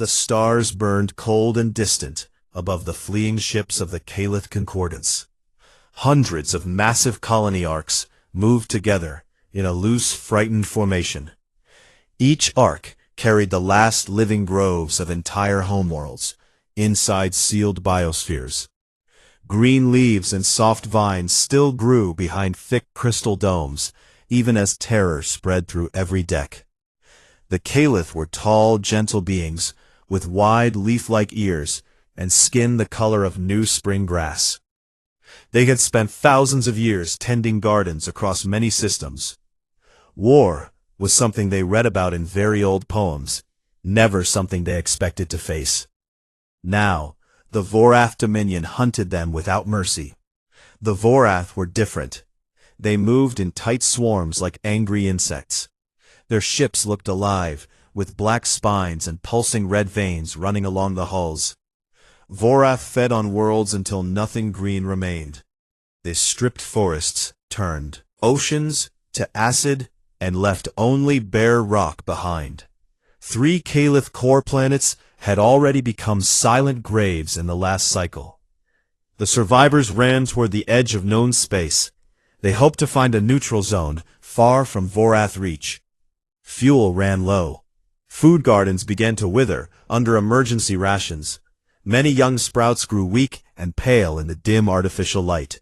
The stars burned cold and distant above the fleeing ships of the Caliph Concordance. Hundreds of massive colony arcs moved together in a loose, frightened formation. Each arc carried the last living groves of entire homeworlds, inside sealed biospheres. Green leaves and soft vines still grew behind thick crystal domes, even as terror spread through every deck. The Caliph were tall, gentle beings, with wide leaf-like ears and skin the color of new spring grass. They had spent thousands of years tending gardens across many systems. War was something they read about in very old poems, never something they expected to face. Now, the Vorath Dominion hunted them without mercy. The Vorath were different. They moved in tight swarms like angry insects. Their ships looked alive, with black spines and pulsing red veins running along the hulls. Vorath fed on worlds until nothing green remained. They stripped forests, turned oceans to acid, and left only bare rock behind. 3 Caliph core planets had already become silent graves in the last cycle. The survivors ran toward the edge of known space. They hoped to find a neutral zone, far from Vorath reach. Fuel ran low. Food gardens began to wither under emergency rations. Many young sprouts grew weak and pale in the dim artificial light.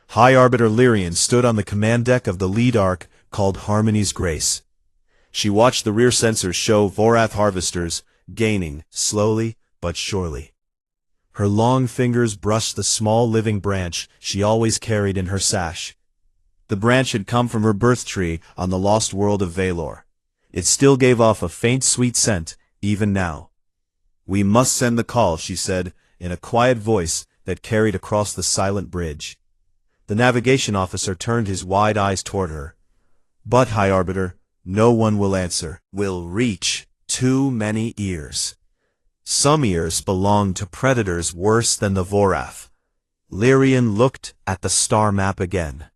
High Arbiter Lyrian stood on the command deck of the lead arc called Harmony's Grace. She watched the rear sensors show Vorath harvesters gaining, slowly but surely. Her long fingers brushed the small living branch she always carried in her sash. The branch had come from her birth tree on the lost world of Valor. It still gave off a faint sweet scent, even now. "We must send the call," she said, in a quiet voice that carried across the silent bridge. The navigation officer turned his wide eyes toward her. "But, High Arbiter, no one will answer. Will reach too many ears. Some ears belong to predators worse than the Vorath." Lyrian looked at the star map again.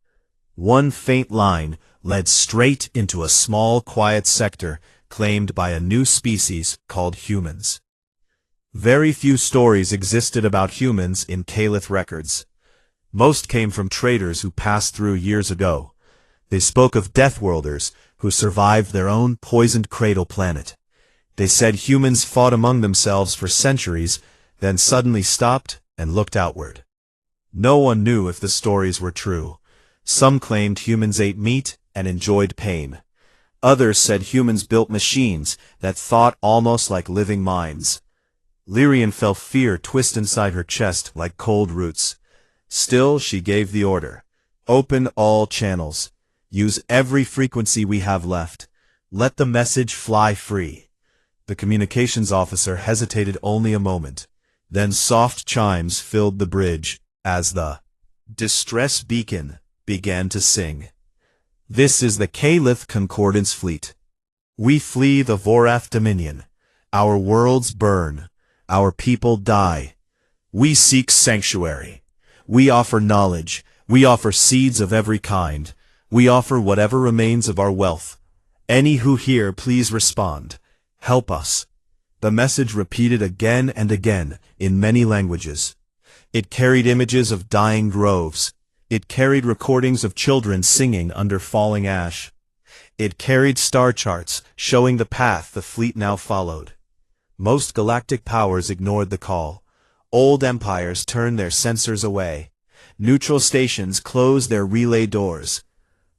One faint line led straight into a small, quiet sector claimed by a new species called humans. Very few stories existed about humans in Caliph records. Most came from traders who passed through years ago. They spoke of Deathworlders who survived their own poisoned cradle planet. They said humans fought among themselves for centuries, then suddenly stopped and looked outward. No one knew if the stories were true. Some claimed humans ate meat and enjoyed pain. Others said humans built machines that thought almost like living minds. Lyrian felt fear twist inside her chest like cold roots. Still, she gave the order. "Open all channels. Use every frequency we have left. Let the message fly free." The communications officer hesitated only a moment. Then soft chimes filled the bridge as the distress beacon began to sing. "This is the Caliph Concordance fleet. We flee the Vorath Dominion. Our worlds burn. Our people die. We seek sanctuary. We offer knowledge. We offer seeds of every kind. We offer whatever remains of our wealth. Any who hear, please respond. Help us." The message repeated again and again in many languages. It carried images of dying groves. It carried recordings of children singing under falling ash. It carried star charts showing the path the fleet now followed. Most galactic powers ignored the call. Old empires turned their sensors away. Neutral stations closed their relay doors.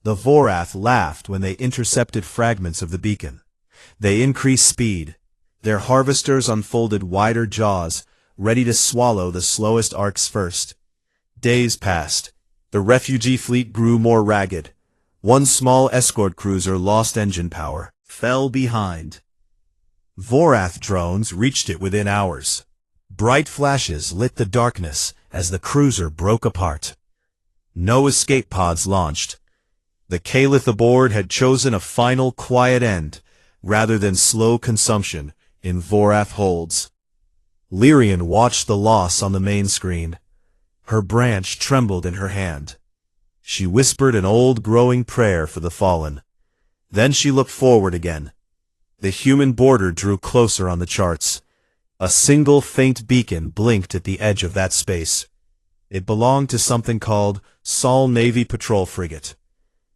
The Vorath laughed when they intercepted fragments of the beacon. They increased speed. Their harvesters unfolded wider jaws, ready to swallow the slowest arcs first. Days passed. The refugee fleet grew more ragged. One small escort cruiser lost engine power, fell behind. Vorath drones reached it within hours. Bright flashes lit the darkness as the cruiser broke apart. No escape pods launched. The Caliph aboard had chosen a final quiet end, rather than slow consumption in Vorath holds. Lyrian watched the loss on the main screen. Her branch trembled in her hand. She whispered an old growing prayer for the fallen. Then she looked forward again. The human border drew closer on the charts. A single faint beacon blinked at the edge of that space. It belonged to something called Sol Navy Patrol Frigate.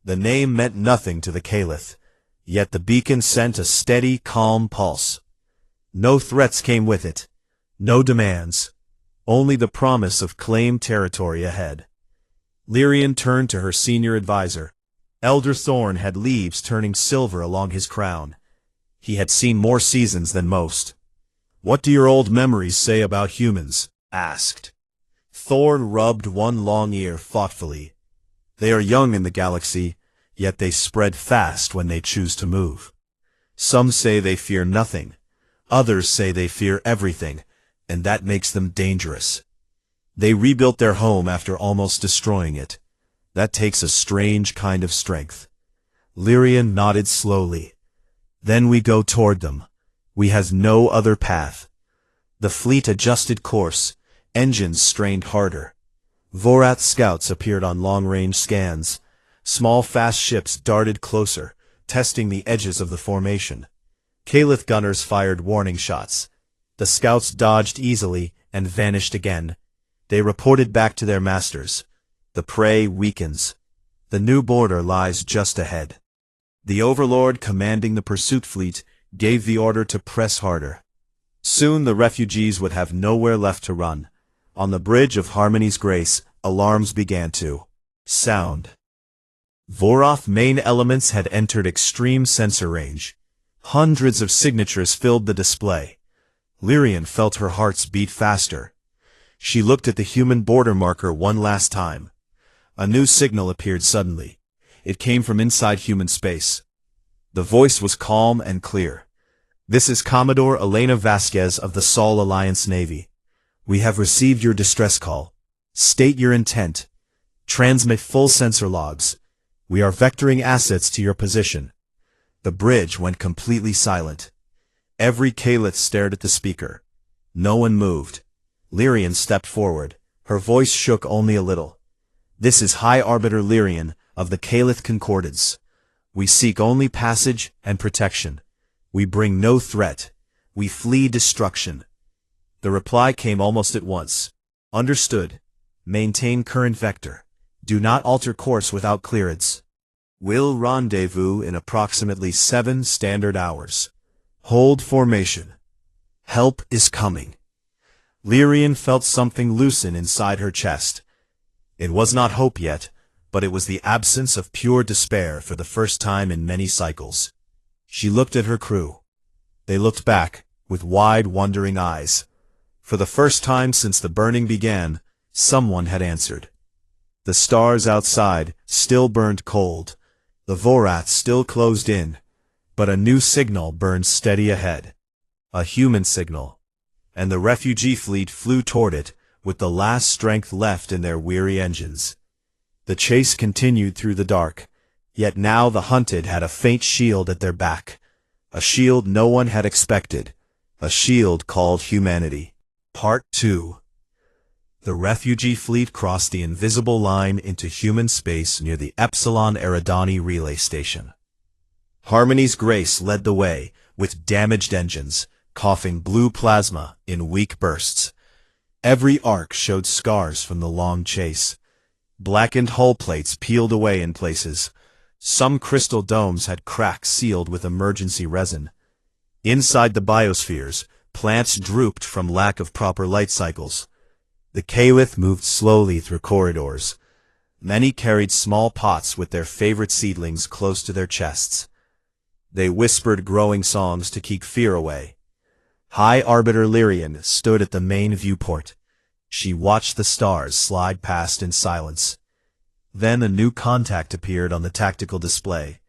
The name meant nothing to the Caliph, yet the beacon sent a steady, calm pulse. No threats came with it, no demands, only the promise of claimed territory ahead. Lyrian turned to her senior advisor. Elder Thorn had leaves turning silver along his crown. He had seen more seasons than most. "What do your old memories say about humans?" asked. Thorn rubbed one long ear thoughtfully. "They are young in the galaxy, yet they spread fast when they choose to move. Some say they fear nothing. Others say they fear everything, and that makes them dangerous. They rebuilt their home after almost destroying it. That takes a strange kind of strength." Lyrian nodded slowly. "Then we go toward them. We has no other path." The fleet adjusted course, engines strained harder. Vorath scouts appeared on long-range scans. Small fast ships darted closer, testing the edges of the formation. Caliph gunners fired warning shots. The scouts dodged easily and vanished again. They reported back to their masters. The prey weakens. The new border lies just ahead. The overlord commanding the pursuit fleet gave the order to press harder. Soon the refugees would have nowhere left to run. On the bridge of Harmony's Grace, alarms began to sound. Vorath main elements had entered extreme sensor range. Hundreds of signatures filled the display. Lyrian felt her hearts beat faster. She looked at the human border marker one last time. A new signal appeared suddenly. It came from inside human space. The voice was calm and clear. "This is Commodore Elena Vasquez of the Sol Alliance Navy. We have received your distress call. State your intent. Transmit full sensor logs. We are vectoring assets to your position." The bridge went completely silent. Every Caliph stared at the speaker. No one moved. Lyrian stepped forward. Her voice shook only a little. "This is High Arbiter Lyrian of the Caliph Concordance. We seek only passage and protection. We bring no threat. We flee destruction." The reply came almost at once. "Understood. Maintain current vector. Do not alter course without clearance. Will rendezvous in approximately 7 standard hours. Hold formation. Help is coming." Lyrian felt something loosen inside her chest. It was not hope yet, but it was the absence of pure despair for the first time in many cycles. She looked at her crew. They looked back, with wide, wondering eyes. For the first time since the burning began, someone had answered. The stars outside still burned cold. The Vorath still closed in. But a new signal burned steady ahead. A human signal. And the refugee fleet flew toward it, with the last strength left in their weary engines. The chase continued through the dark, yet now the hunted had a faint shield at their back. A shield no one had expected. A shield called humanity. Part 2. The refugee fleet crossed the invisible line into human space near the Epsilon Eridani relay station. Harmony's Grace led the way, with damaged engines, coughing blue plasma in weak bursts. Every arc showed scars from the long chase. Blackened hull plates peeled away in places. Some crystal domes had cracks sealed with emergency resin. Inside the biospheres, plants drooped from lack of proper light cycles. The Caliph moved slowly through corridors. Many carried small pots with their favorite seedlings close to their chests. They whispered growing songs to keep fear away. High Arbiter Lyrian stood at the main viewport. She watched the stars slide past in silence. Then a new contact appeared on the tactical display.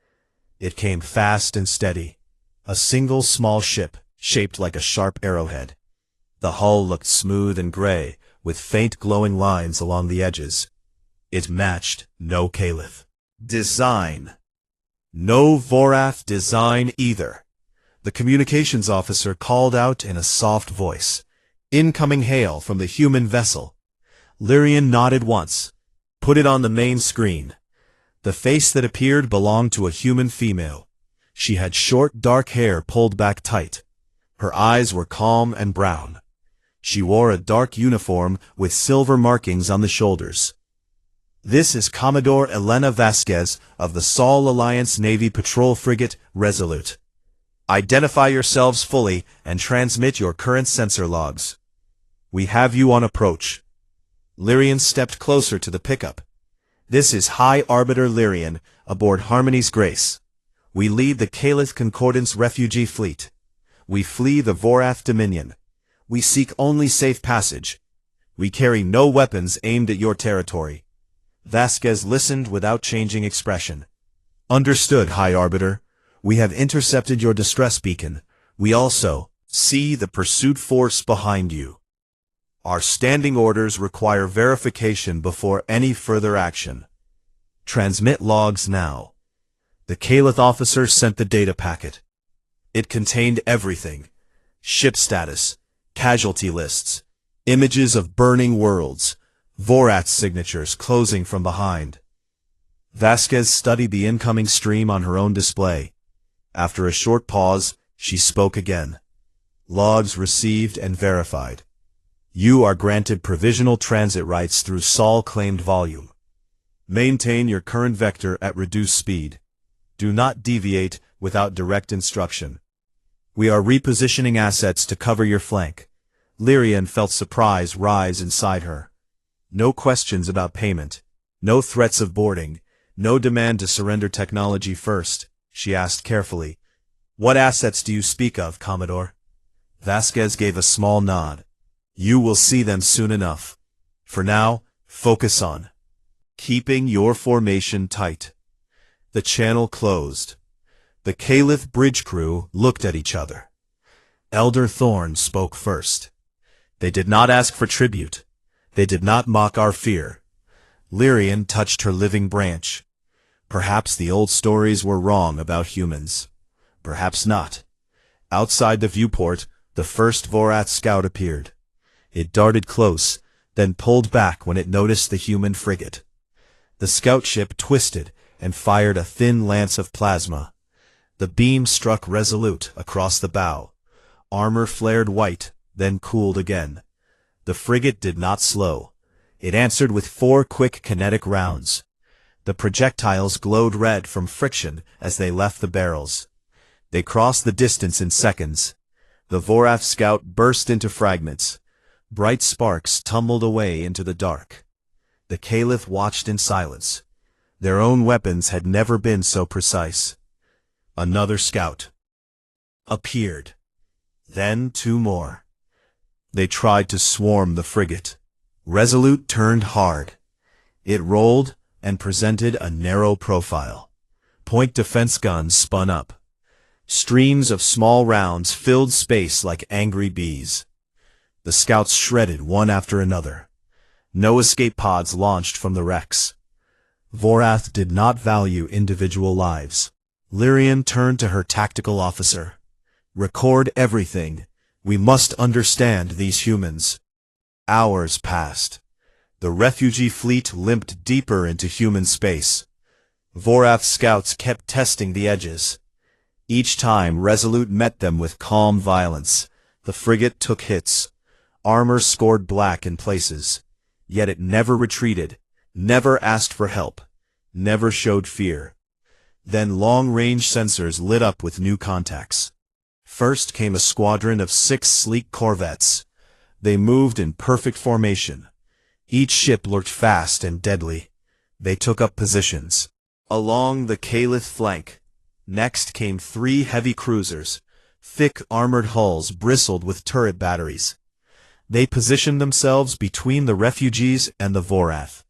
It came fast and steady. A single small ship, shaped like a sharp arrowhead. The hull looked smooth and gray, with faint glowing lines along the edges. It matched no Caliph design. No Vorath design either. The communications officer called out in a soft voice. "Incoming hail from the human vessel." Lyrian nodded once. "Put it on the main screen." The face that appeared belonged to a human female. She had short, dark hair pulled back tight. Her eyes were calm and brown. She wore a dark uniform with silver markings on the shoulders. "This is Commodore Elena Vasquez of the Sol Alliance Navy Patrol Frigate Resolute. Identify yourselves fully and transmit your current sensor logs. We have you on approach." Lyrian stepped closer to the pickup. "This is High Arbiter Lyrian, aboard Harmony's Grace. We lead the Calith Concordance refugee fleet. We flee the Vorath Dominion. We seek only safe passage. We carry no weapons aimed at your territory." Vasquez listened without changing expression. "Understood, High Arbiter. We have intercepted your distress beacon. We also see the pursuit force behind you. Our standing orders require verification before any further action. Transmit logs now." The Calith officer sent the data packet. It contained everything: ship status, casualty lists, images of burning worlds, Vorath signatures closing from behind. Vasquez studied the incoming stream on her own display. After a short pause, she spoke again. "Logs received and verified. You are granted provisional transit rights through Sol-claimed volume. Maintain your current vector at reduced speed. Do not deviate without direct instruction. We are repositioning assets to cover your flank." Lyrian felt surprise rise inside her. No questions about payment, no threats of boarding, no demand to surrender technology first. She asked carefully, "What assets do you speak of, Commodore?" Vasquez gave a small nod. "You will see them soon enough. For now, focus on keeping your formation tight." The channel closed. The Calith bridge crew looked at each other. Elder Thorn spoke first. "They did not ask for tribute. They did not mock our fear." Lyrian touched her living branch. "Perhaps the old stories were wrong about humans. Perhaps not." Outside the viewport, the first Vorath scout appeared. It darted close, then pulled back when it noticed the human frigate. The scout ship twisted and fired a thin lance of plasma. The beam struck Resolute across the bow. Armor flared white, then cooled again. The frigate did not slow. It answered with 4 quick kinetic rounds. The projectiles glowed red from friction as they left the barrels. They crossed the distance in seconds. The Vorath scout burst into fragments. Bright sparks tumbled away into the dark. The Calith watched in silence. Their own weapons had never been so precise. Another scout appeared. Then 2 more. They tried to swarm the frigate. Resolute turned hard. It rolled and presented a narrow profile. Point defense guns spun up. Streams of small rounds filled space like angry bees. The scouts shredded one after another. No escape pods launched from the wrecks. Vorath did not value individual lives. Lyrian turned to her tactical officer. "Record everything. We must understand these humans." Hours passed. The refugee fleet limped deeper into human space. Vorath scouts kept testing the edges. Each time Resolute met them with calm violence. The frigate took hits. Armor scored black in places. Yet it never retreated, never asked for help, never showed fear. Then long-range sensors lit up with new contacts. First came a squadron of 6 sleek corvettes. They moved in perfect formation. Each ship looked fast and deadly. They took up positions along the Calith flank. Next came 3 heavy cruisers. Thick armored hulls bristled with turret batteries. They positioned themselves between the refugees and the Vorath.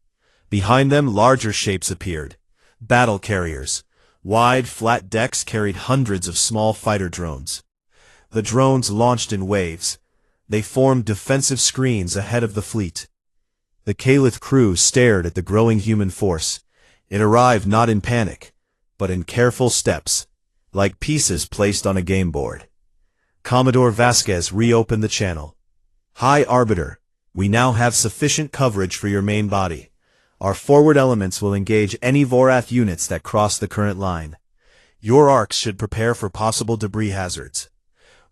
Behind them larger shapes appeared. Battle carriers. Wide, flat decks carried hundreds of small fighter drones. The drones launched in waves. They formed defensive screens ahead of the fleet. The Calith crew stared at the growing human force. It arrived not in panic, but in careful steps, like pieces placed on a game board. Commodore Vasquez reopened the channel. "High Arbiter, we now have sufficient coverage for your main body. Our forward elements will engage any Vorath units that cross the current line. Your arcs should prepare for possible debris hazards.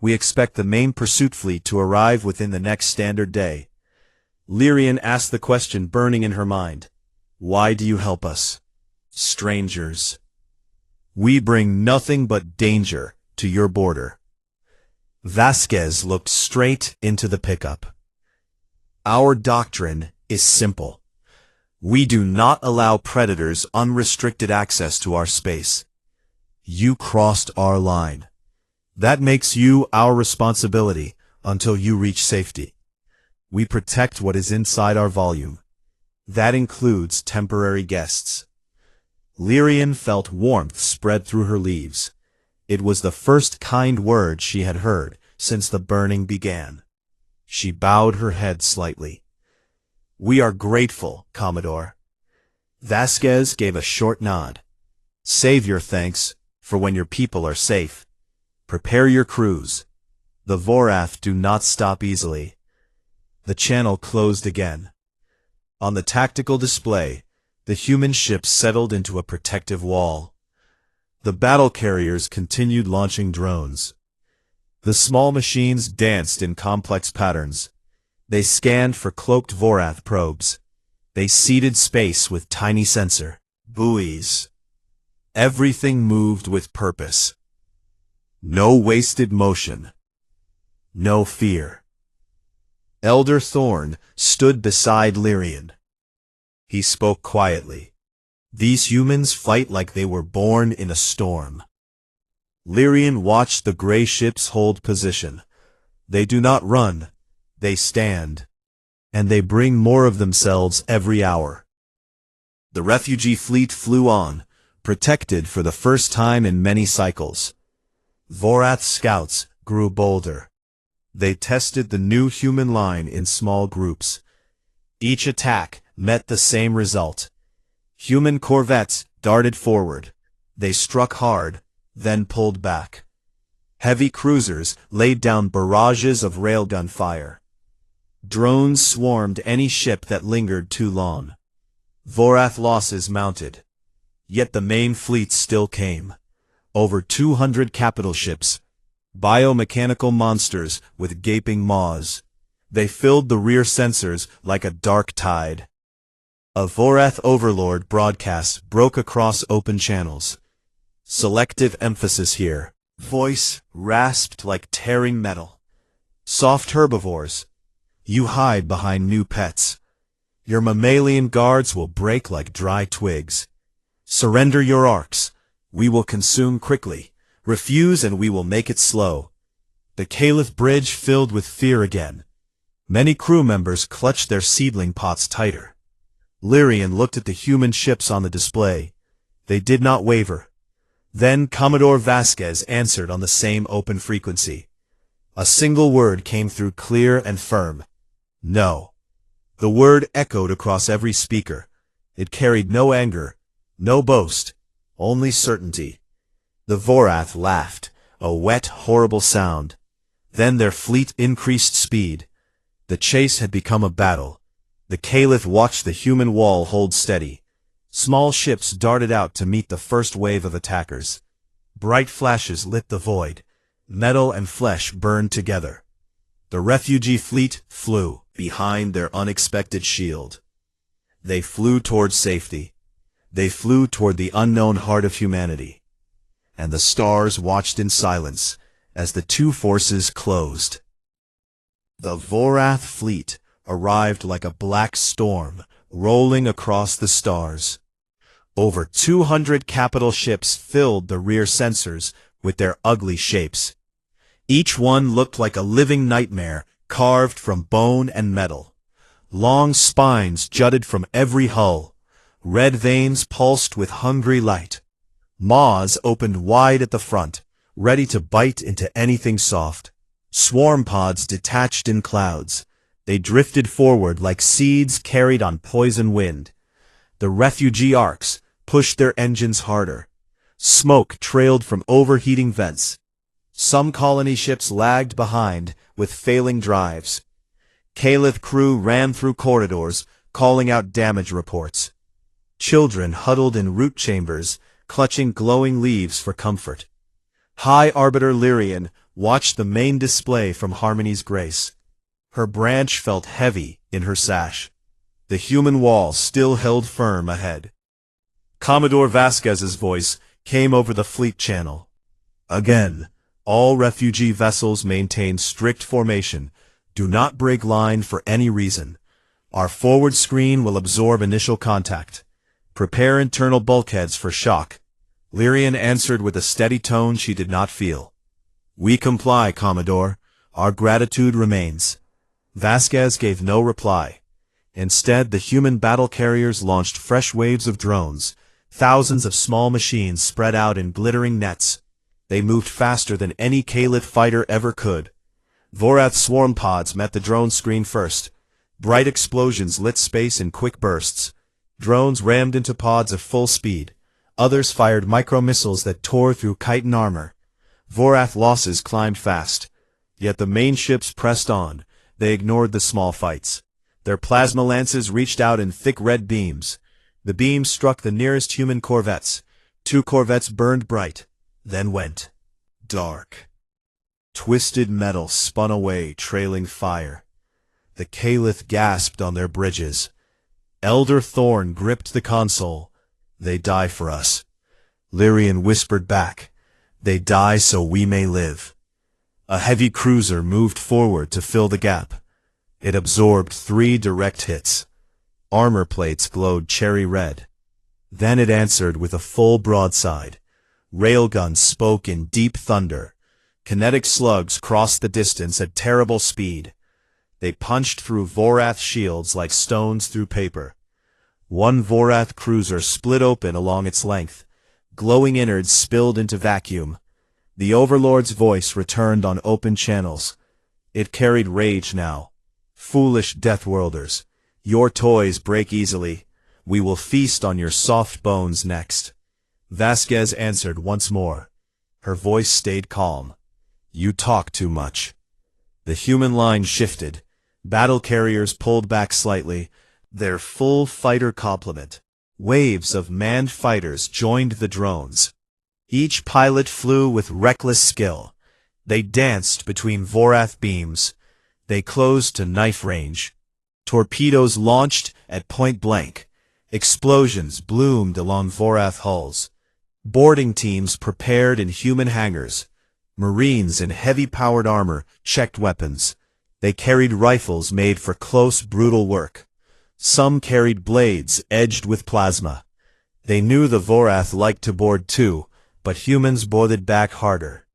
We expect the main pursuit fleet to arrive within the next standard day. Lyrian asked the question burning in her mind. Why do you help us? Strangers. We bring nothing but danger to your border. Vasquez looked straight into the pickup. Our doctrine is simple. We do not allow predators unrestricted access to our space. You crossed our line. That makes you our responsibility until you reach safety. We protect what is inside our volume. That includes temporary guests. Lyrian felt warmth spread through her leaves. It was the first kind word she had heard since the burning began. She bowed her head slightly. We are grateful, Commodore. Vasquez gave a short nod. Save your thanks for when your people are safe. Prepare your crews. The Vorath do not stop easily. The channel closed again. On the tactical display, the human ships settled into a protective wall. The battle carriers continued launching drones. The small machines danced in complex patterns. They scanned for cloaked Vorath probes. They seeded space with tiny sensor buoys. Everything moved with purpose. No wasted motion. No fear. Elder Thorn stood beside Lyrian. He spoke quietly. These humans fight like they were born in a storm. Lyrian watched the gray ships hold position. They do not run, they stand. And they bring more of themselves every hour. The refugee fleet flew on, protected for the first time in many cycles. Vorath scouts grew bolder. They tested the new human line in small groups. Each attack met the same result. Human corvettes darted forward. They struck hard, then pulled back. Heavy cruisers laid down barrages of railgun fire. Drones swarmed any ship that lingered too long. Vorath losses mounted. Yet the main fleet still came. Over 200 capital ships. Biomechanical monsters with gaping maws. They filled the rear sensors like a dark tide. A Vorath overlord broadcast broke across open channels. Selective emphasis here. Voice rasped like tearing metal. Soft herbivores. You hide behind new pets. Your mammalian guards will break like dry twigs. Surrender your arcs. We will consume quickly. Refuse and we will make it slow. The Caliph bridge filled with fear again. Many crew members clutched their seedling pots tighter. Lyrian looked at the human ships on the display. They did not waver. Then Commodore Vasquez answered on the same open frequency. A single word came through clear and firm. No. The word echoed across every speaker. It carried no anger, no boast, only certainty. The Vorath laughed, a wet, horrible sound. Then their fleet increased speed. The chase had become a battle. The Caliph watched the human wall hold steady. Small ships darted out to meet the first wave of attackers. Bright flashes lit the void. Metal and flesh burned together. The refugee fleet flew behind their unexpected shield. They flew toward safety. They flew toward the unknown heart of humanity. And the stars watched in silence as the two forces closed. The Vorath fleet arrived like a black storm rolling across the stars. Over 200 capital ships filled the rear sensors with their ugly shapes. Each one looked like a living nightmare carved from bone and metal. Long spines jutted from every hull. Red veins pulsed with hungry light. Maws opened wide at the front, ready to bite into anything soft. Swarm pods detached in clouds. They drifted forward like seeds carried on poison wind. The refugee arcs pushed their engines harder. Smoke trailed from overheating vents. Some colony ships lagged behind with failing drives. Caliph crew ran through corridors, calling out damage reports. Children huddled in root chambers, clutching glowing leaves for comfort. High Arbiter Lyrian watched the main display from Harmony's Grace. Her branch felt heavy in her sash. The human wall still held firm ahead. Commodore Vasquez's voice came over the fleet channel. Again, all refugee vessels maintain strict formation. Do not break line for any reason. Our forward screen will absorb initial contact. Prepare internal bulkheads for shock. Lyrian answered with a steady tone she did not feel. We comply, Commodore. Our gratitude remains. Vasquez gave no reply. Instead, the human battle carriers launched fresh waves of drones. Thousands of small machines spread out in glittering nets. They moved faster than any Caliph fighter ever could. Vorath swarm pods met the drone screen first. Bright explosions lit space in quick bursts. Drones rammed into pods at full speed. Others fired micro-missiles that tore through chitin armor. Vorath losses climbed fast. Yet the main ships pressed on. They ignored the small fights. Their plasma lances reached out in thick red beams. The beams struck the nearest human corvettes. 2 corvettes burned bright, then went dark. Twisted metal spun away, trailing fire. The Caliph gasped on their bridges. Elder Thorn gripped the console. They die for us. Lyrian whispered back. They die so we may live. A heavy cruiser moved forward to fill the gap. It absorbed 3 direct hits. Armor plates glowed cherry red. Then it answered with a full broadside. Railguns spoke in deep thunder. Kinetic slugs crossed the distance at terrible speed. They punched through Vorath shields like stones through paper. One Vorath cruiser split open along its length. Glowing innards spilled into vacuum. The Overlord's voice returned on open channels. It carried rage now. Foolish Deathworlders, your toys break easily. We will feast on your soft bones next. Vasquez answered once more. Her voice stayed calm. You talk too much. The human line shifted. Battle carriers pulled back slightly, their full fighter complement. Waves of manned fighters joined the drones. Each pilot flew with reckless skill. They danced between Vorath beams. They closed to knife range. Torpedoes launched at point blank. Explosions bloomed along Vorath hulls. Boarding teams prepared in human hangars. Marines in heavy-powered armor checked weapons. They carried rifles made for close, brutal work. Some carried blades edged with plasma. They knew the Vorath liked to board too, but humans boarded back harder.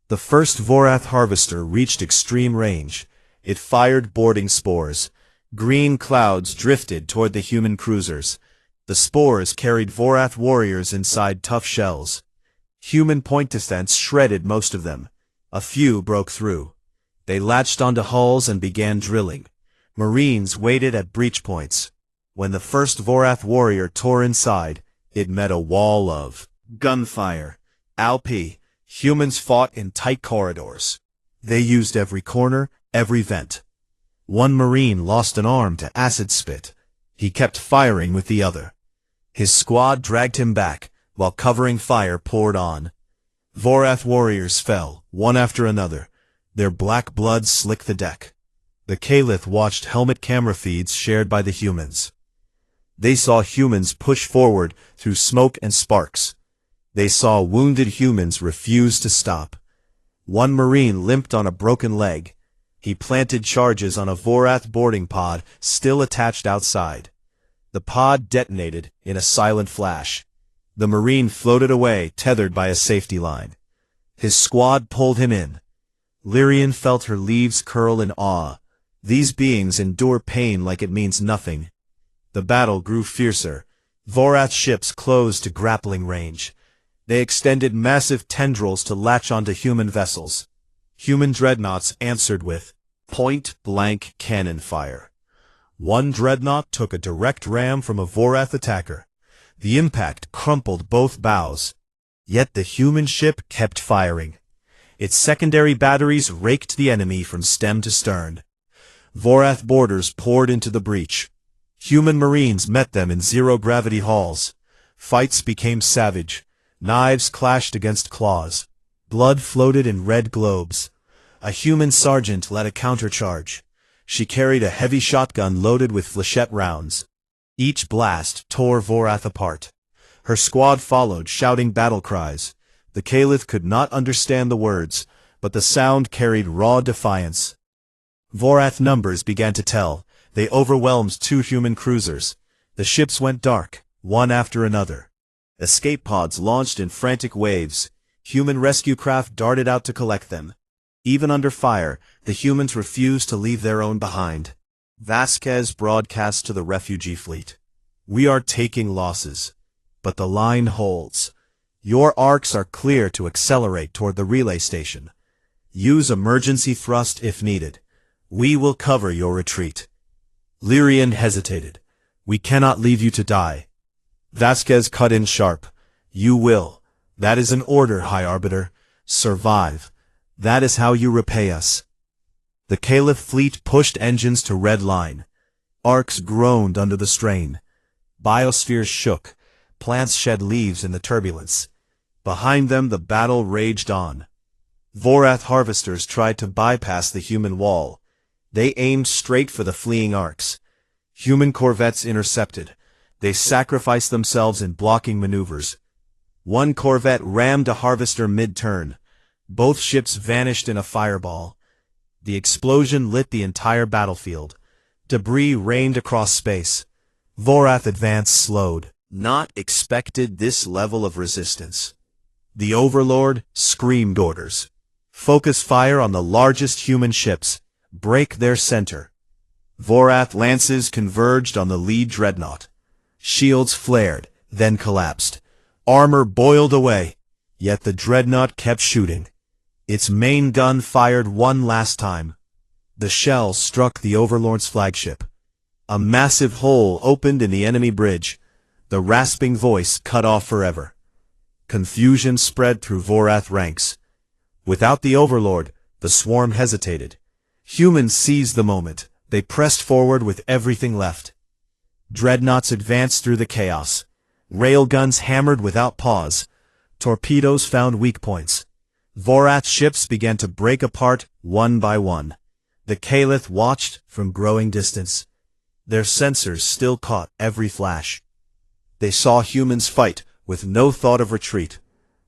The first Vorath harvester reached extreme range. It fired boarding spores. Green clouds drifted toward the human cruisers. The spores carried Vorath warriors inside tough shells. Human point defense shredded most of them. A few broke through. They latched onto hulls and began drilling. Marines waited at breach points. When the first Vorath warrior tore inside, it met a wall of gunfire. Alp. Humans fought in tight corridors. They used every corner, every vent. One Marine lost an arm to acid spit. He kept firing with the other. His squad dragged him back, while covering fire poured on. Vorath warriors fell, one after another. Their black blood slicked the deck. The Caliph watched helmet camera feeds shared by the humans. They saw humans push forward through smoke and sparks. They saw wounded humans refuse to stop. One Marine limped on a broken leg. He planted charges on a Vorath boarding pod still attached outside. The pod detonated in a silent flash. The Marine floated away, tethered by a safety line. His squad pulled him in. Lyrian felt her leaves curl in awe. These beings endure pain like it means nothing. The battle grew fiercer. Vorath ships closed to grappling range. They extended massive tendrils to latch onto human vessels. Human dreadnoughts answered with point-blank cannon fire. One dreadnought took a direct ram from a Vorath attacker. The impact crumpled both bows. Yet the human ship kept firing. Its secondary batteries raked the enemy from stem to stern. Vorath boarders poured into the breach. Human Marines met them in zero-gravity halls. Fights became savage. Knives clashed against claws. Blood floated in red globes. A human sergeant led a countercharge. She carried a heavy shotgun loaded with flechette rounds. Each blast tore Vorath apart. Her squad followed, shouting battle cries. The Caliph could not understand the words, but the sound carried raw defiance. Vorath numbers began to tell. They overwhelmed 2 human cruisers. The ships went dark, one after another. Escape pods launched in frantic waves. Human rescue craft darted out to collect them. Even under fire, the humans refused to leave their own behind. Vasquez broadcast to the refugee fleet. "We are taking losses, but the line holds. Your arcs are clear to accelerate toward the relay station. Use emergency thrust if needed. We will cover your retreat." Lyrian hesitated. "We cannot leave you to die." Vasquez cut in sharp. "You will. That is an order, High Arbiter. Survive. That is how you repay us." The Caliph fleet pushed engines to red line. Arcs groaned under the strain. Biospheres shook. Plants shed leaves in the turbulence. Behind them the battle raged on. Vorath harvesters tried to bypass the human wall. They aimed straight for the fleeing arcs. Human corvettes intercepted. They sacrificed themselves in blocking maneuvers. One corvette rammed a harvester mid-turn. Both ships vanished in a fireball. The explosion lit the entire battlefield. Debris rained across space. Vorath advance slowed. Not expected this level of resistance. The Overlord screamed orders. "Focus fire on the largest human ships. Break their center." Vorath lances converged on the lead dreadnought. Shields flared, then collapsed. Armor boiled away, yet the dreadnought kept shooting. Its main gun fired one last time. The shell struck the Overlord's flagship. A massive hole opened in the enemy bridge. The rasping voice cut off forever. Confusion spread through Vorath ranks. Without the Overlord, the swarm hesitated. Humans seized the moment. They pressed forward with everything left. Dreadnoughts advanced through the chaos. Railguns hammered without pause. Torpedoes found weak points. Vorath's ships began to break apart one by one. The Caliph watched from growing distance. Their sensors still caught every flash. They saw humans fight with no thought of retreat.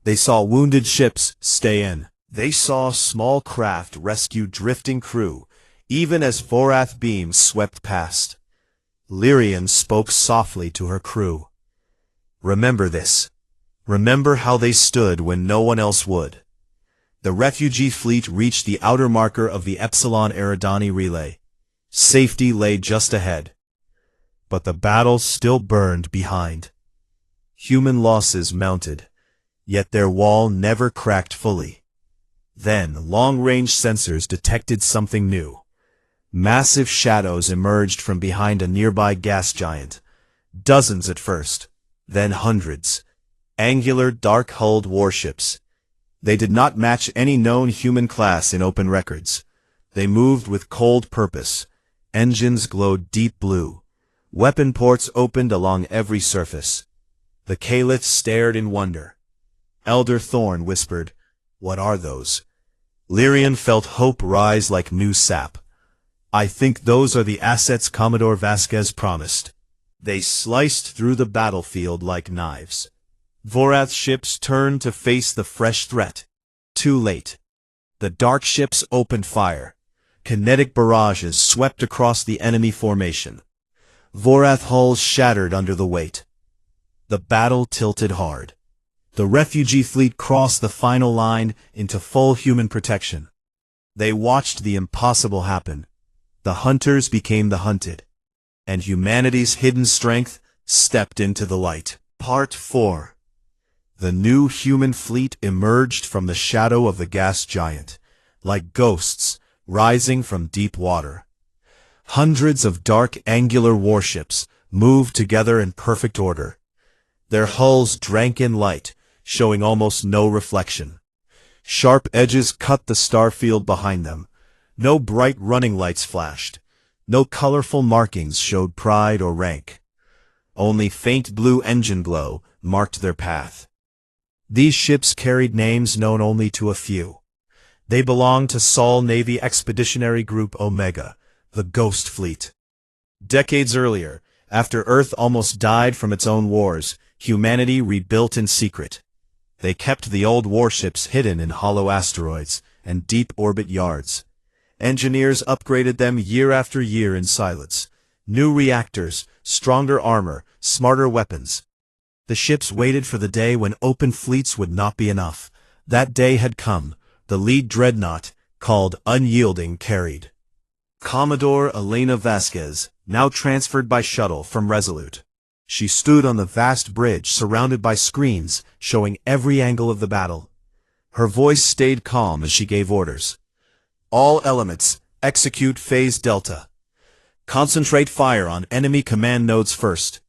They saw wounded ships stay in. They saw small craft rescue drifting crew, even as Vorath beams swept past. Lyrian spoke softly to her crew. "Remember this. Remember how they stood when no one else would." The refugee fleet reached the outer marker of the Epsilon Eridani relay. Safety lay just ahead. But the battle still burned behind. Human losses mounted, yet their wall never cracked fully. Then long-range sensors detected something new. Massive shadows emerged from behind a nearby gas giant. Dozens at first, then hundreds. Angular, dark-hulled warships. They did not match any known human class in open records. They moved with cold purpose. Engines glowed deep blue. Weapon ports opened along every surface. The Caliph stared in wonder. Elder Thorn whispered, "What are those?" Lyrian felt hope rise like new sap. "I think those are the assets Commodore Vasquez promised." They sliced through the battlefield like knives. Vorath's ships turned to face the fresh threat. Too late. The dark ships opened fire. Kinetic barrages swept across the enemy formation. Vorath hulls shattered under the weight. The battle tilted hard. The refugee fleet crossed the final line into full human protection. They watched the impossible happen. The hunters became the hunted. And humanity's hidden strength stepped into the light. Part 4. The new human fleet emerged from the shadow of the gas giant, like ghosts rising from deep water. Hundreds of dark angular warships moved together in perfect order. Their hulls drank in light, showing almost no reflection. Sharp edges cut the starfield behind them. No bright running lights flashed. No colorful markings showed pride or rank. Only faint blue engine glow marked their path. These ships carried names known only to a few. They belonged to Sol Navy Expeditionary Group Omega, the Ghost Fleet. Decades earlier, after Earth almost died from its own wars, humanity rebuilt in secret. They kept the old warships hidden in hollow asteroids and deep orbit yards. Engineers upgraded them year after year in silence. New reactors, stronger armor, smarter weapons. The ships waited for the day when open fleets would not be enough. That day had come. The lead dreadnought, called Unyielding, carried Commodore Elena Vasquez, now transferred by shuttle from Resolute. She stood on the vast bridge surrounded by screens showing every angle of the battle. Her voice stayed calm as she gave orders. All elements, execute Phase Delta. Concentrate fire on enemy command nodes first.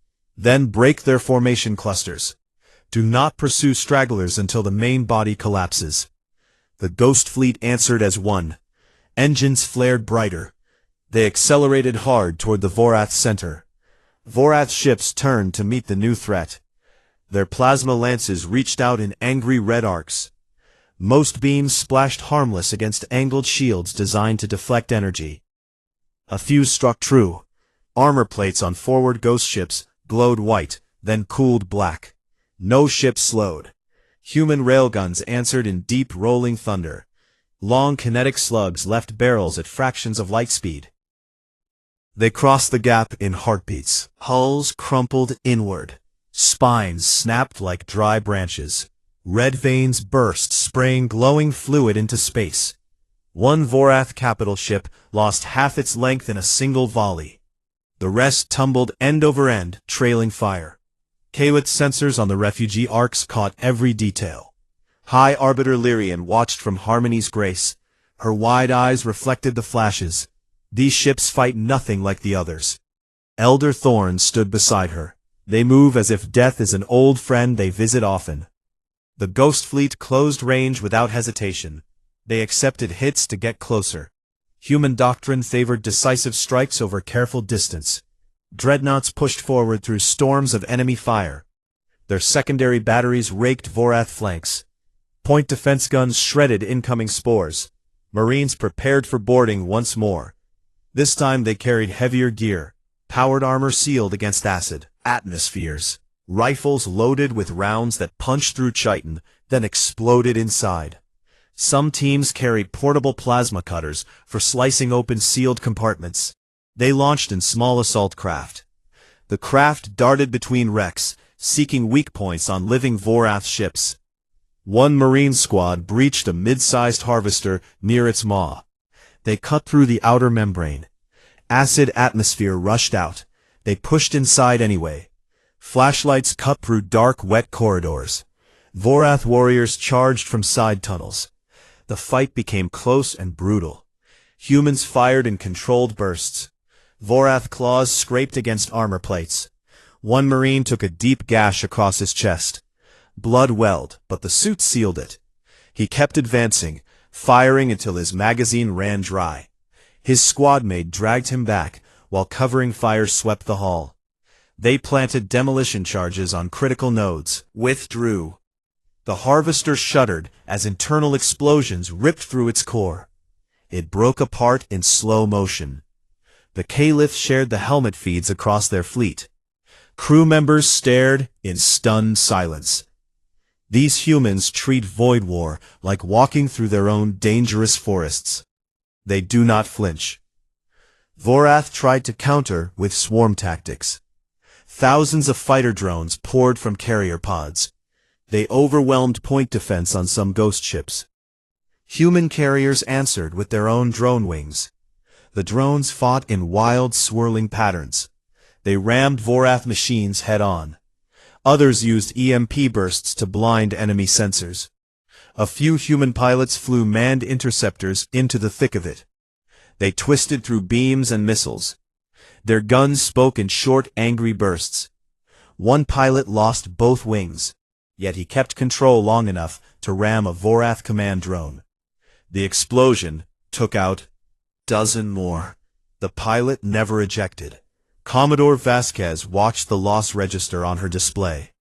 Then break their formation clusters. Do not pursue stragglers until the main body collapses. The Ghost Fleet answered as one. Engines flared brighter. They accelerated hard toward the Vorath center. Vorath ships turned to meet the new threat. Their plasma lances reached out in angry red arcs. Most beams splashed harmless against angled shields designed to deflect energy. A few struck true. Armor plates on forward ghost ships glowed white, then cooled black. No ship slowed. Human railguns answered in deep rolling thunder. Long kinetic slugs left barrels at fractions of light speed. They crossed the gap in heartbeats. Hulls crumpled inward. Spines snapped like dry branches. Red veins burst, spraying glowing fluid into space. One Vorath capital ship lost half its length in a single volley. The rest tumbled end over end, trailing fire. Kalith's sensors on the refugee arcs caught every detail. High Arbiter Lyrian watched from Harmony's grace. Her wide eyes reflected the flashes. These ships fight nothing like the others. Elder Thorn stood beside her. They move as if death is an old friend they visit often. The Ghost Fleet closed range without hesitation. They accepted hits to get closer. Human doctrine favored decisive strikes over careful distance. Dreadnoughts pushed forward through storms of enemy fire. Their secondary batteries raked Vorath flanks. Point defense guns shredded incoming spores. Marines prepared for boarding once more. This time they carried heavier gear, powered armor sealed against acid, atmospheres, rifles loaded with rounds that punched through chitin, then exploded inside. Some teams carried portable plasma cutters for slicing open sealed compartments. They launched in small assault craft. The craft darted between wrecks, seeking weak points on living Vorath ships. One Marine squad breached a mid-sized harvester near its maw. They cut through the outer membrane. Acid atmosphere rushed out. They pushed inside anyway. Flashlights cut through dark, wet corridors. Vorath warriors charged from side tunnels. The fight became close and brutal. Humans fired in controlled bursts. Vorath claws scraped against armor plates. One Marine took a deep gash across his chest. Blood welled, but the suit sealed it. He kept advancing, firing until his magazine ran dry. His squadmate dragged him back, while covering fire swept the hall. They planted demolition charges on critical nodes, withdrew. The harvester shuddered as internal explosions ripped through its core. It broke apart in slow motion. The Kalith shared the helmet feeds across their fleet. Crew members stared in stunned silence. These humans treat Void War like walking through their own dangerous forests. They do not flinch. Vorath tried to counter with swarm tactics. Thousands of fighter drones poured from carrier pods. They overwhelmed point defense on some ghost ships. Human carriers answered with their own drone wings. The drones fought in wild, swirling patterns. They rammed Vorath machines head-on. Others used EMP bursts to blind enemy sensors. A few human pilots flew manned interceptors into the thick of it. They twisted through beams and missiles. Their guns spoke in short, angry bursts. One pilot lost both wings, yet he kept control long enough to ram a Vorath command drone. The explosion took out dozen more. The pilot never ejected. Commodore Vasquez watched the loss register on her display.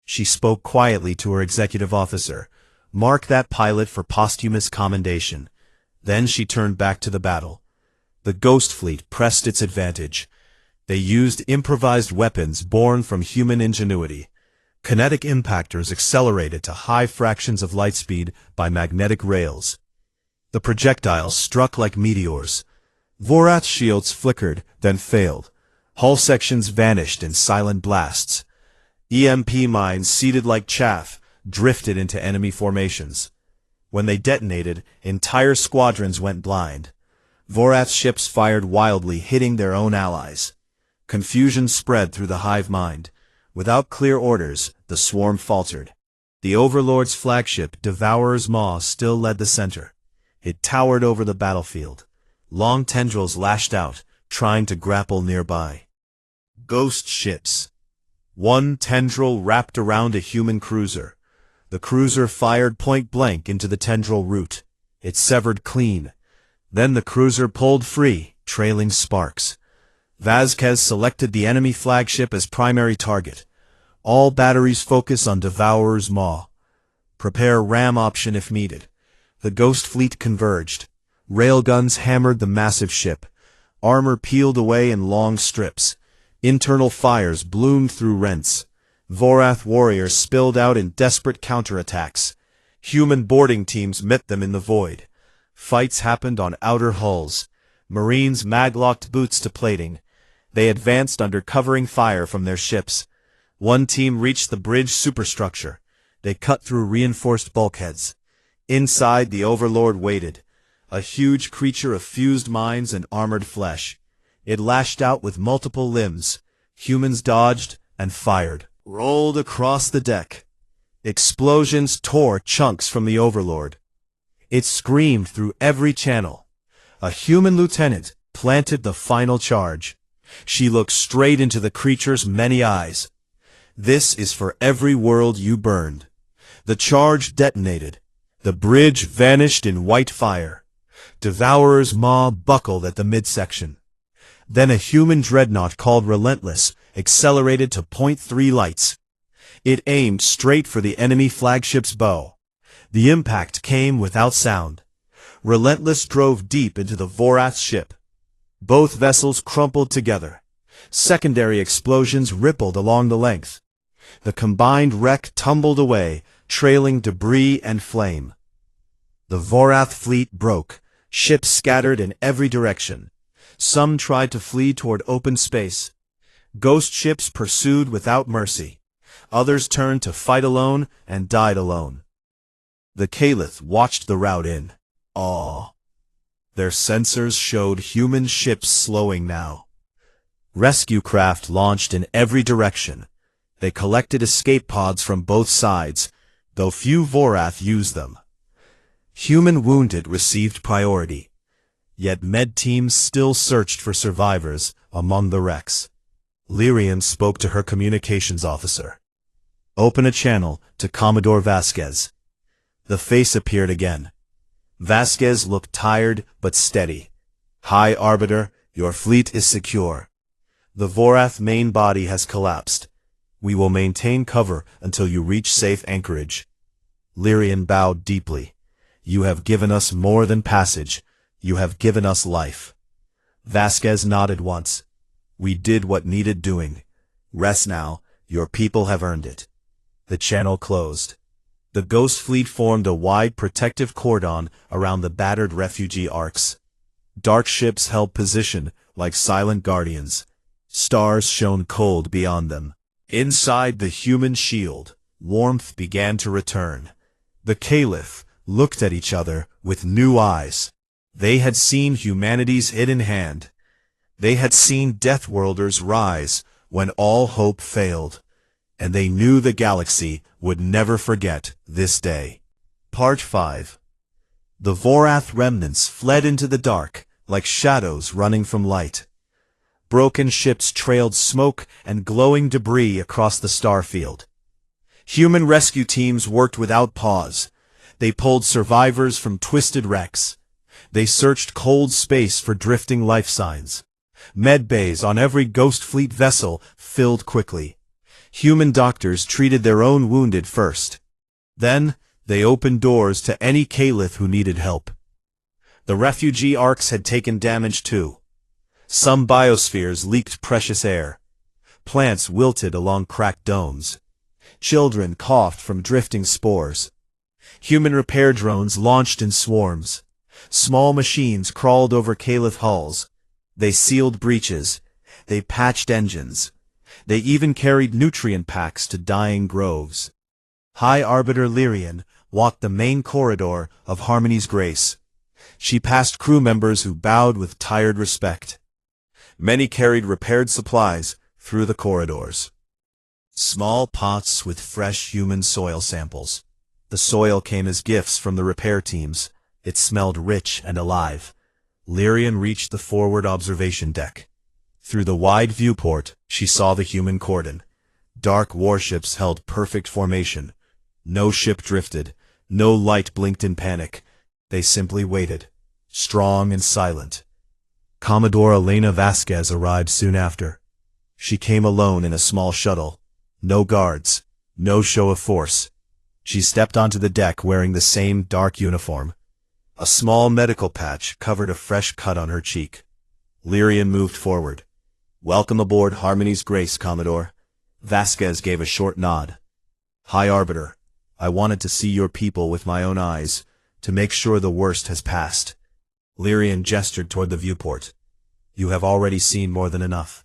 She spoke quietly to her executive officer. "Mark that pilot for posthumous commendation." Then she turned back to the battle. The Ghost Fleet pressed its advantage. They used improvised weapons born from human ingenuity. Kinetic impactors accelerated to high fractions of light speed by magnetic rails. The projectiles struck like meteors. Vorath's shields flickered, then failed. Hull sections vanished in silent blasts. EMP mines, seeded like chaff, drifted into enemy formations. When they detonated, entire squadrons went blind. Vorath's ships fired wildly, hitting their own allies. Confusion spread through the hive mind. Without clear orders, the swarm faltered. The Overlord's flagship, Devourer's Maw, still led the center. It towered over the battlefield. Long tendrils lashed out, trying to grapple nearby. Ghost ships. One tendril wrapped around a human cruiser. The cruiser fired point-blank into the tendril root. It severed clean. Then the cruiser pulled free, trailing sparks. Vasquez selected the enemy flagship as primary target. All batteries focus on Devourer's Maw. Prepare ram option if needed. The Ghost Fleet converged. Railguns hammered the massive ship. Armor peeled away in long strips. Internal fires bloomed through rents. Vorath warriors spilled out in desperate counterattacks. Human boarding teams met them in the void. Fights happened on outer hulls. Marines maglocked boots to plating. They advanced under covering fire from their ships. One team reached the bridge superstructure. They cut through reinforced bulkheads. Inside, the Overlord waited, a huge creature of fused minds and armored flesh. It lashed out with multiple limbs. Humans dodged and fired, rolled across the deck. Explosions tore chunks from the Overlord. It screamed through every channel. A human lieutenant planted the final charge. She looked straight into the creature's many eyes. "This is for every world you burned." The charge detonated. The bridge vanished in white fire. Devourer's Maw buckled at the midsection. Then a human dreadnought called Relentless accelerated to .3 lights. It aimed straight for the enemy flagship's bow. The impact came without sound. Relentless drove deep into the Vorath ship. Both vessels crumpled together. Secondary explosions rippled along the length. The combined wreck tumbled away, trailing debris and flame. The Vorath fleet broke. Ships scattered in every direction. Some tried to flee toward open space. Ghost ships pursued without mercy. Others turned to fight alone and died alone. The Caliph watched the rout in awe. Their sensors showed human ships slowing now. Rescue craft launched in every direction. They collected escape pods from both sides, though few Vorath used them. Human wounded received priority. Yet med teams still searched for survivors among the wrecks. Lyrian spoke to her communications officer. "Open a channel to Commodore Vasquez." The face appeared again. Vasquez looked tired but steady. "High Arbiter, your fleet is secure. The Vorath main body has collapsed. We will maintain cover until you reach safe anchorage." Lyrian bowed deeply. "You have given us more than passage. You have given us life." Vasquez nodded once. "We did what needed doing. Rest now. Your people have earned it." The channel closed. The Ghost Fleet formed a wide protective cordon around the battered refugee arcs. Dark ships held position like silent guardians. Stars shone cold beyond them. Inside the human shield, warmth began to return. The Caliph looked at each other with new eyes. They had seen humanity's hidden hand. They had seen Deathworlders rise when all hope failed. And they knew the galaxy would never forget this day. Part 5. The Vorath remnants fled into the dark, like shadows running from light. Broken ships trailed smoke and glowing debris across the starfield. Human rescue teams worked without pause. They pulled survivors from twisted wrecks. They searched cold space for drifting life signs. Med bays on every Ghost Fleet vessel filled quickly. Human doctors treated their own wounded first. Then, they opened doors to any Caliph who needed help. The refugee arcs had taken damage too. Some biospheres leaked precious air. Plants wilted along cracked domes. Children coughed from drifting spores. Human repair drones launched in swarms. Small machines crawled over Caliph hulls. They sealed breaches. They patched engines. They even carried nutrient packs to dying groves. High Arbiter Lyrian walked the main corridor of Harmony's Grace. She passed crew members who bowed with tired respect. Many carried repaired supplies through the corridors. Small pots with fresh human soil samples. The soil came as gifts from the repair teams. It smelled rich and alive. Lyrian reached the forward observation deck. Through the wide viewport, she saw the human cordon. Dark warships held perfect formation. No ship drifted. No light blinked in panic. They simply waited, strong and silent. Commodore Elena Vasquez arrived soon after. She came alone in a small shuttle. No guards. No show of force. She stepped onto the deck wearing the same dark uniform. A small medical patch covered a fresh cut on her cheek. Lyrian moved forward. "Welcome aboard Harmony's Grace, Commodore." Vasquez gave a short nod. "High Arbiter, I wanted to see your people with my own eyes, to make sure the worst has passed." Lyrian gestured toward the viewport. "You have already seen more than enough.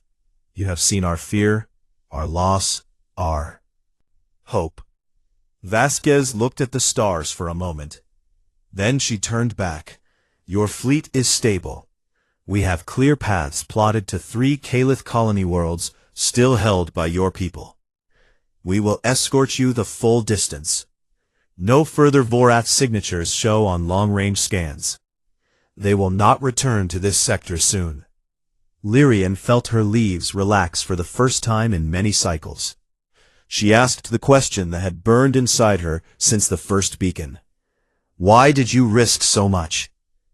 You have seen our fear, our loss, our hope." Vasquez looked at the stars for a moment. Then she turned back. "Your fleet is stable. We have clear paths plotted to 3 Caliph colony worlds still held by your people. We will escort you the full distance. No further Vorath signatures show on long-range scans. They will not return to this sector soon." Lyrian felt her leaves relax for the first time in many cycles. She asked the question that had burned inside her since the first beacon. "Why did you risk so much?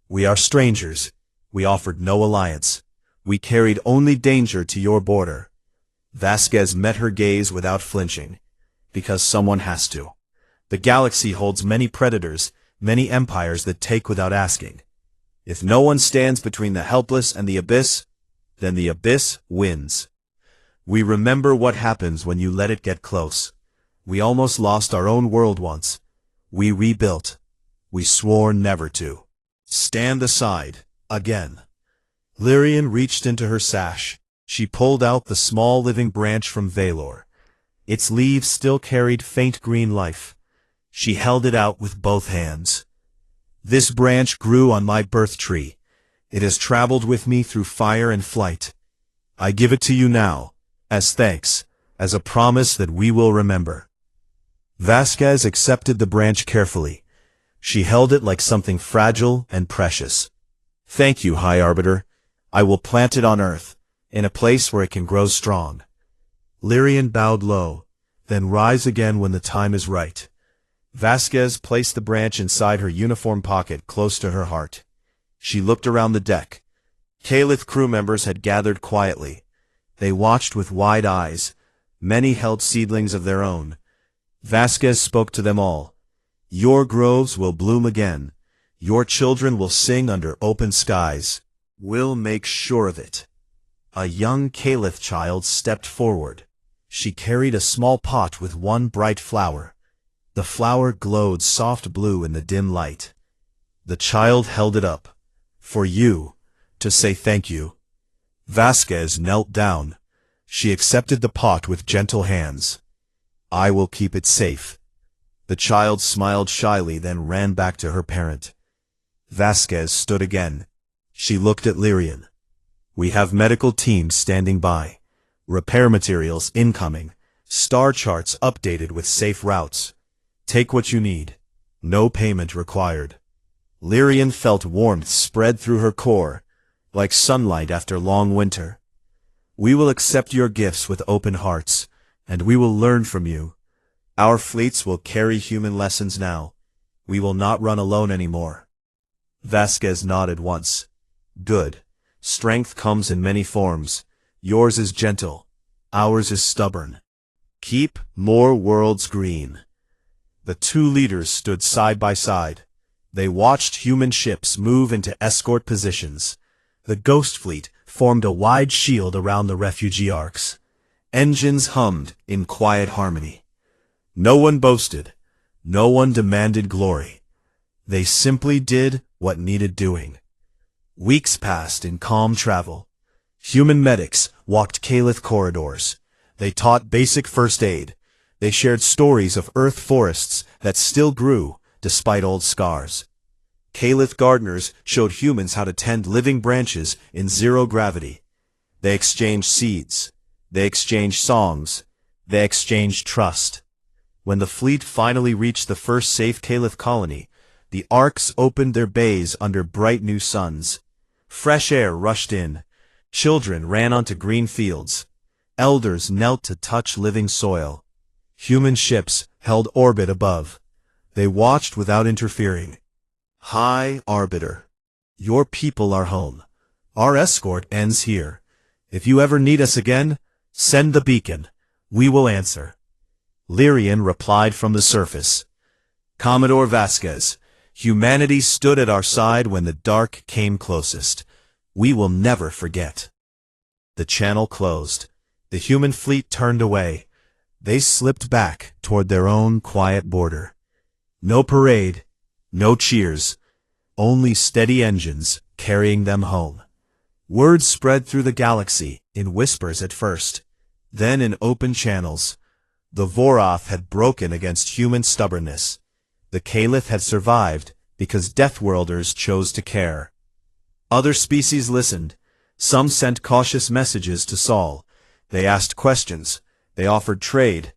We are strangers. We offered no alliance. We carried only danger to your border." Vasquez met her gaze without flinching. "Because someone has to. The galaxy holds many predators, many empires that take without asking. If no one stands between the helpless and the abyss, then the abyss wins. We remember what happens when you let it get close. We almost lost our own world once. We rebuilt. We swore never to. Stand aside, again." Lyrian reached into her sash. She pulled out the small living branch from Valor. Its leaves still carried faint green life. She held it out with both hands. "This branch grew on my birth tree. It has traveled with me through fire and flight. I give it to you now, as thanks, as a promise that we will remember." Vasquez accepted the branch carefully. She held it like something fragile and precious. "Thank you, High Arbiter. I will plant it on Earth, in a place where it can grow strong." Lyrian bowed low, then rise again when the time is right. Vasquez placed the branch inside her uniform pocket close to her heart. She looked around the deck. Caliph crew members had gathered quietly. They watched with wide eyes. Many held seedlings of their own. Vasquez spoke to them all. "Your groves will bloom again. Your children will sing under open skies. We'll make sure of it." A young Caliph child stepped forward. She carried a small pot with one bright flower. The flower glowed soft blue in the dim light. The child held it up. "For you, to say thank you." Vasquez knelt down. She accepted the pot with gentle hands. "I will keep it safe." The child smiled shyly, then ran back to her parent. Vasquez stood again. She looked at Lyrian. "We have medical teams standing by. Repair materials incoming. Star charts updated with safe routes. Take what you need. No payment required." Lyrian felt warmth spread through her core, like sunlight after long winter. "We will accept your gifts with open hearts, and we will learn from you. Our fleets will carry human lessons now. We will not run alone anymore." Vasquez nodded once. "Good. Strength comes in many forms. Yours is gentle. Ours is stubborn." Keep more worlds green. The two leaders stood side by side. They watched human ships move into escort positions. The Ghost Fleet formed a wide shield around the refugee arcs. Engines hummed in quiet harmony. No one boasted. No one demanded glory. They simply did what needed doing. Weeks passed in calm travel. Human medics walked Calith corridors. They taught basic first aid. They shared stories of Earth forests that still grew despite old scars. Calith gardeners showed humans how to tend living branches in zero gravity. They exchanged seeds. They exchanged songs. They exchanged trust. When the fleet finally reached the first safe Calith colony, the arcs opened their bays under bright new suns. Fresh air rushed in. Children ran onto green fields. Elders knelt to touch living soil. Human ships held orbit above. They watched without interfering. High Arbiter, your people are home. Our escort ends here. If you ever need us again, send the beacon. We will answer. Lyrian replied from the surface. Commodore Vasquez, humanity stood at our side when the dark came closest. We will never forget. The channel closed. The human fleet turned away. They slipped back toward their own quiet border. No parade, no cheers, only steady engines carrying them home. Word spread through the galaxy in whispers at first, then in open channels. The Voroth had broken against human stubbornness. The Calith had survived because Deathworlders chose to care. Other species listened. Some sent cautious messages to Sol. They asked questions. They offered trade.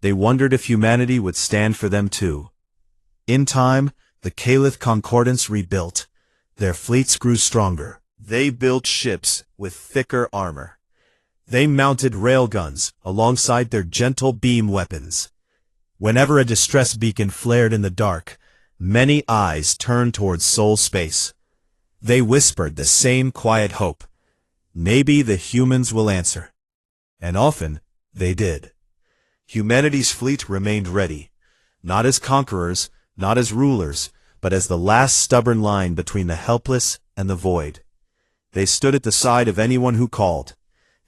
They wondered if humanity would stand for them too. In time, the Calith Concordance rebuilt. Their fleets grew stronger. They built ships with thicker armor. They mounted railguns alongside their gentle beam weapons. Whenever a distress beacon flared in the dark, many eyes turned towards Sol space. They whispered the same quiet hope. Maybe the humans will answer. And often, they did. Humanity's fleet remained ready, not as conquerors, not as rulers, but as the last stubborn line between the helpless and the void. They stood at the side of anyone who called.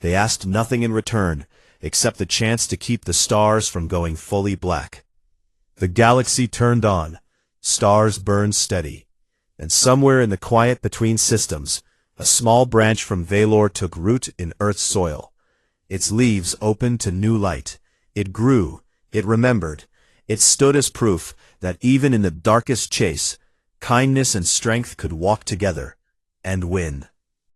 They asked nothing in return, except the chance to keep the stars from going fully black. The galaxy turned on. Stars burned steady. And somewhere in the quiet between systems, a small branch from Valor took root in Earth's soil. Its leaves opened to new light. It grew. It remembered. It stood as proof that even in the darkest chase, kindness and strength could walk together and win.